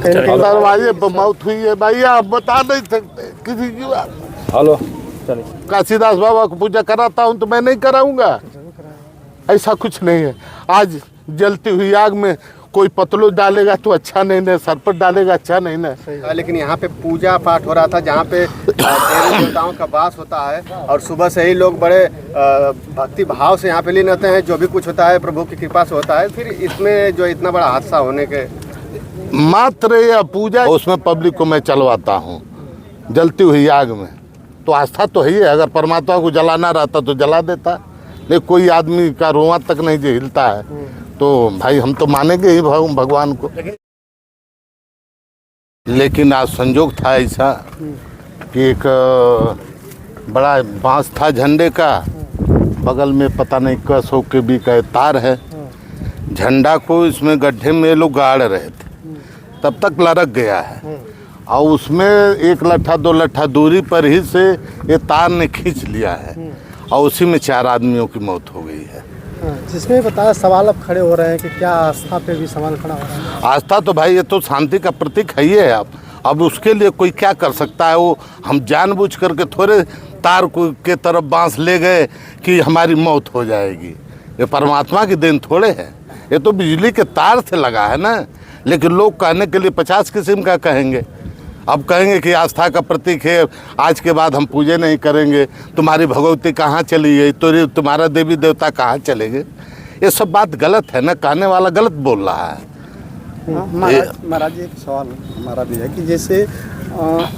दरवाजे पर मौत हुई है भाई, आप बता नहीं सकते किसी की बात। हेलो, चलिए। काशीदास बाबा को पूजा कराता हूँ तो मैं नहीं कराऊंगा? ऐसा कुछ नहीं है। आज जलती हुई आग में कोई पतलो डालेगा तो अच्छा नहीं ना, सर पर डालेगा अच्छा नहीं ना। लेकिन यहाँ पे पूजा पाठ हो रहा था जहाँ पे देवी देवताओं का वास होता है, और सुबह से ही लोग बड़े भक्ति भाव से यहाँ पे लीन रहते हैं। जो भी कुछ होता है प्रभु की कृपा से होता है। फिर इसमें जो इतना बड़ा हादसा होने के मात्र यह पूजा, उसमें पब्लिक को मैं चलवाता हूँ जलती हुई आग में, तो आस्था तो है ही है। अगर परमात्मा को जलाना रहता तो जला देता, लेकिन कोई आदमी का रोआ तक नहीं जो हिलता है तो भाई हम तो मानेंगे ही भगवान को। लेकिन आज संजोग था ऐसा कि एक बड़ा बांस था झंडे का, बगल में पता नहीं कसो के भी का तार है। झंडा को इसमें गड्ढे में लोग गाड़ रहे थे, तब तक लड़क गया है, और उसमें एक लट्ठा दो लट्ठा दूरी पर ही से ये तार ने खींच लिया है, और उसी में 4 आदमियों की मौत हो गई है। जिसमें बताया सवाल अब खड़े हो रहे हैं कि क्या आस्था पे भी सवाल खड़ा हो रहा है। आस्था तो भाई ये तो शांति का प्रतीक है ही है। अब उसके लिए कोई क्या कर सकता है? वो हम जानबूझ करके थोड़े तार को के तरफ बांस ले गए कि हमारी मौत हो जाएगी। ये परमात्मा की देन थोड़े है, ये तो बिजली के तार से लगा है ना। लेकिन लोग कहने के लिए 50 किस्म का कहेंगे। अब कहेंगे कि आस्था का प्रतीक है, आज के बाद हम पूजे नहीं करेंगे, तुम्हारी भगवती कहाँ चली गई, तो तुम्हारा देवी देवता कहाँ चले गए। ये सब बात गलत है ना, कहने वाला गलत बोल रहा है। महाराज एक सवाल हमारा भी है कि जैसे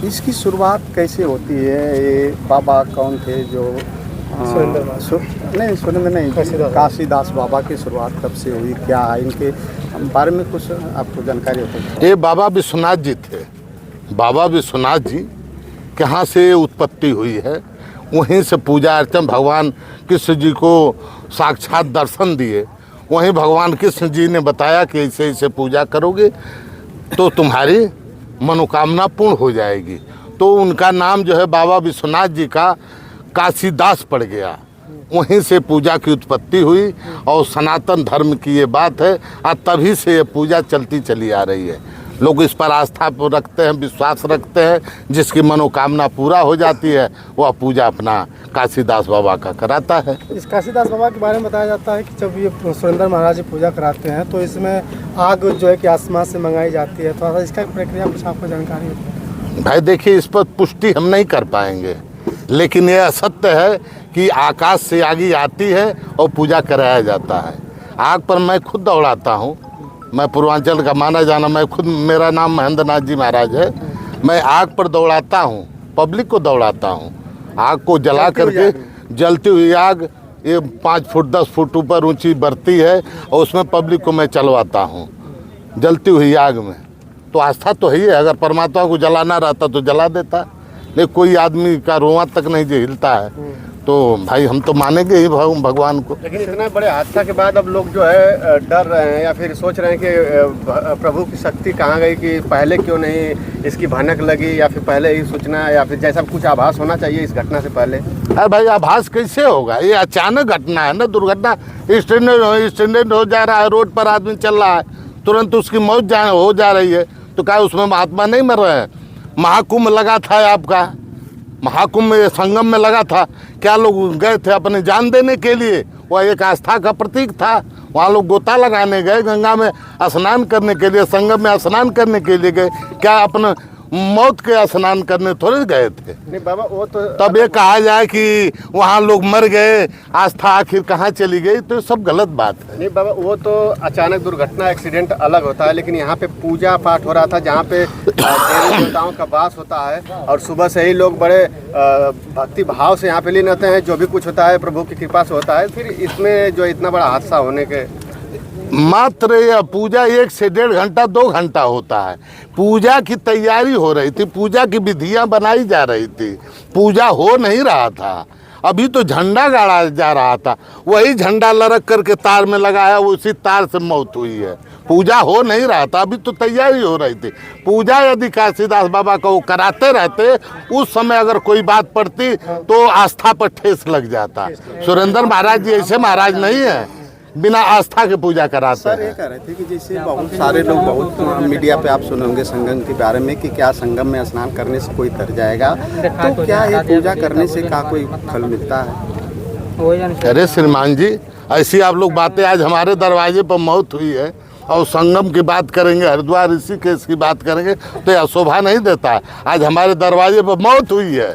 इसकी शुरुआत कैसे होती है? ये बाबा कौन थे जो सुरेंद्र नहीं, काशीदास बाबा की शुरुआत कब से हुई, क्या है इनके बारे में कुछ आपको जानकारी होती है? ये बाबा विश्वनाथ जी थे। बाबा विश्वनाथ जी कहाँ से उत्पत्ति हुई है, वहीं से पूजा अर्चन भगवान कृष्ण जी को साक्षात दर्शन दिए। वहीं भगवान कृष्ण जी ने बताया कि ऐसे ऐसे पूजा करोगे तो तुम्हारी मनोकामना पूर्ण हो जाएगी। तो उनका नाम जो है बाबा विश्वनाथ जी का काशीदास पड़ गया। वहीं से पूजा की उत्पत्ति हुई, और सनातन धर्म की ये बात है, और तभी से ये पूजा चलती चली आ रही है। लोग इस पर आस्था रखते हैं, विश्वास रखते हैं। जिसकी मनोकामना पूरा हो जाती है वह पूजा अपना काशीदास बाबा का कराता है। इस काशीदास बाबा के बारे में बताया जाता है कि जब ये सुरेंद्र महाराज जी पूजा कराते हैं तो इसमें आग जो है कि आसमान से मंगाई जाती है। थोड़ा सा इसका प्रक्रिया कुछ आपको जानकारी है? भाई देखिए, इस पर पुष्टि हम नहीं कर पाएंगे, लेकिन यह असत्य है कि आकाश से आग आती है और पूजा कराया जाता है। आग पर मैं खुद दौड़ाता हूँ। मैं पूर्वांचल का माना जाना, मैं खुद, मेरा नाम महेंद्र नाथ जी महाराज है। मैं आग पर दौड़ाता हूँ, पब्लिक को दौड़ाता हूँ। आग को जला करके, जलती हुई आग ये 5 फुट 10 फुट ऊपर ऊंची बढ़ती है, और उसमें पब्लिक को मैं चलवाता हूँ जलती हुई आग में। तो आस्था तो है ही है। अगर परमात्मा को जलाना रहता तो जला देता, लेकिन कोई आदमी का रोआ तक नहीं जो हिलता है, तो भाई हम तो मानेंगे ही भगवान को। लेकिन इतना बड़े हादसा के बाद अब लोग जो है डर रहे हैं, या फिर सोच रहे हैं कि प्रभु की शक्ति कहाँ गई, कि पहले क्यों नहीं इसकी भनक लगी, या फिर पहले ही सूचना, या फिर जैसा कुछ आभास होना चाहिए इस घटना से पहले। अरे भाई आभास कैसे होगा? ये अचानक घटना है ना, दुर्घटना। एक्सीडेंट हो जा रहा है, रोड पर आदमी चल रहा है, तुरंत उसकी मौत हो जा रही है, तो क्या उसमें महात्मा नहीं मर रहे हैं? महाकुंभ लगा था आपका, महाकुंभ में संगम में लगा था, क्या लोग गए थे अपने जान देने के लिए? वह एक आस्था का प्रतीक था। वहाँ लोग गोता लगाने गए, गंगा में स्नान करने के लिए, संगम में स्नान करने के लिए गए, क्या अपने मौत के स्नान करने थोड़े गए थे? नहीं बाबा, वो तो तब ये कहा जाए कि वहाँ लोग मर गए, आस्था आखिर कहाँ चली गई, तो सब गलत बात है। नहीं बाबा, वो तो अचानक दुर्घटना, एक्सीडेंट अलग होता है। लेकिन यहाँ पे पूजा पाठ हो रहा था जहाँ पे देवी देवताओं का वास होता है, और सुबह से ही लोग बड़े भक्ति भाव से यहाँ पे लीन रहते हैं। जो भी कुछ होता है प्रभु की कृपा से होता है। फिर इसमें जो इतना बड़ा हादसा होने के मात्र यह पूजा 1 से 1.5 घंटा 2 घंटा होता है। पूजा की तैयारी हो रही थी, पूजा की विधियां बनाई जा रही थी, पूजा हो नहीं रहा था। अभी तो झंडा गाड़ा जा रहा था, वही झंडा लरक करके तार में लगाया, उसी तार से मौत हुई है। पूजा हो नहीं रहा था, अभी तो तैयारी हो रही थी। पूजा यदि काशीदास बाबा को कराते रहते, उस समय अगर कोई बात पड़ती तो आस्था पर ठेस लग जाता। सुरेंद्र महाराज जी ऐसे महाराज नहीं है बिना आस्था के पूजा कराते सर ये हैं। कह रहे थे कि जैसे बहुत सारे लोग बहुत मीडिया पे आप सुने होंगे संगम के बारे में कि क्या संगम में स्नान करने से कोई तर जाएगा, तो क्या ये पूजा करने से क्या कोई फल मिलता है? अरे श्रीमान जी, ऐसी आप लोग बातें, आज हमारे दरवाजे पर मौत हुई है और संगम की बात करेंगे, हरिद्वार ऋषिकेश की बात करेंगे तो यह शोभा नहीं देता। आज हमारे दरवाजे पर मौत हुई है।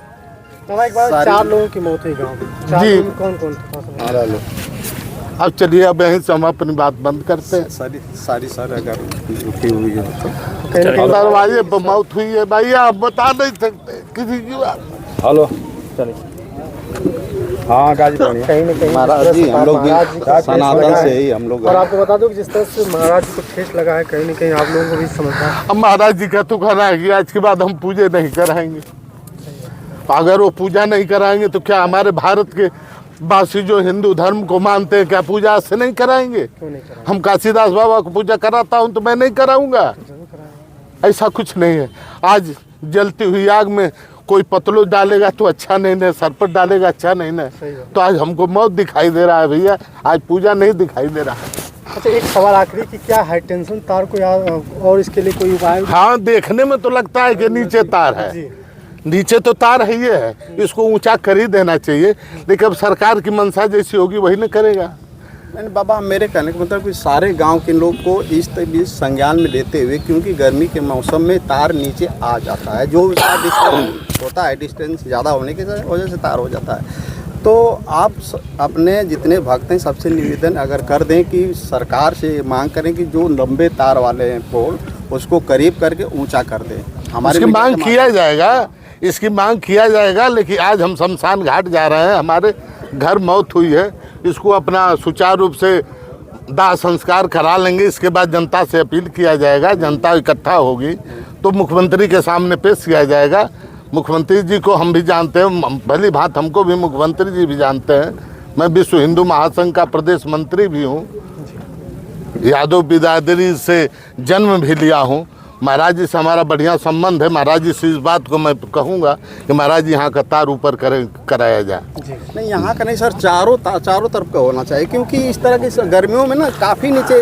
तो एक बार 4 लोगों की मौत हुई गाँव में, 4 जी। लोगों में कौन कौन था? अब चलिए, अब यहीं से हम अपनी बात बंद करते हैं। सारी सर अगर रुकी हुई है तो कहीं दरवाजे पर मौत हुई है भाई, आप बता नहीं सकते किसी की बात। हेलो चलिए, हाँ गाजीपुर कहीं न कहीं महाराज जी हम लोग भी महाराज जी को ठेस सनातन लगा से है। ही हम लोग और आपको बता दूं कि जिस तरह से महाराज जी को ठेस लगा है, कहीं न कहीं आप लोगों को भी समझना है। अब महाराज जी का तो कहना है कि आज के बाद हम पूजे नहीं कराएंगे। अगर वो पूजा नहीं कराएंगे तो क्या हमारे भारत के वासी जो हिंदू धर्म को मानते हैं, क्या पूजा आज से नहीं कराएंगे? क्यों नहीं करा? हम काशीदास बाबा को पूजा कराता हूँ तो मैं नहीं कराऊंगा? ऐसा कुछ नहीं है। आज जलती हुई आग में कोई पतलो डालेगा तो अच्छा नहीं ना, सर पर डालेगा अच्छा नहीं ना। सही बात। तो आज हमको मौत दिखाई दे रहा है भैया, आज पूजा नहीं दिखाई दे रहा है। अच्छा, एक सवाल आखिरी कि क्या हाई टेंशन तार को और इसके लिए कोई उपाय? हाँ, देखने में तो लगता है कि नीचे तार है, जी, नीचे तो तार है, ये है, इसको ऊंचा कर ही देना चाहिए। लेकिन अब सरकार की मंशा जैसी होगी वही न करेगा। मैंने बाबा मेरे कहने का मतलब कि सारे गांव के लोग को इस संज्ञान में लेते हुए, क्योंकि गर्मी के मौसम में तार नीचे आ जाता है, जो इसका डिस्टेंस होता है, डिस्टेंस ज़्यादा होने की वजह से तार हो जाता है। तो आप अपने जितने भक्त हैं सबसे निवेदन अगर कर दें कि सरकार से मांग करें कि जो लंबे तार वाले हैं पोल, उसको करीब करके ऊंचा कर दें। हमारे इसकी मांग किया जाएगा, इसकी मांग किया जाएगा। लेकिन आज हम शमशान घाट जा रहे हैं, हमारे घर मौत हुई है, इसको अपना सुचारू रूप से दाह संस्कार करा लेंगे। इसके बाद जनता से अपील किया जाएगा, जनता इकट्ठा होगी तो मुख्यमंत्री के सामने पेश किया जाएगा। मुख्यमंत्री जी को हम भी जानते हैं, भली भांत हमको भी मुख्यमंत्री जी भी जानते हैं। मैं विश्व हिंदू महासंघ का प्रदेश मंत्री भी हूँ, यादव बिरादरी से जन्म भी लिया हूँ। महाराज जी से हमारा बढ़िया संबंध है। महाराज जी से इस बात को मैं कहूँगा कि महाराज जी यहाँ का तार ऊपर कराया जाए। नहीं यहाँ का नहीं सर, चारों तरफ का होना चाहिए, क्योंकि इस तरह की गर्मियों में ना काफ़ी नीचे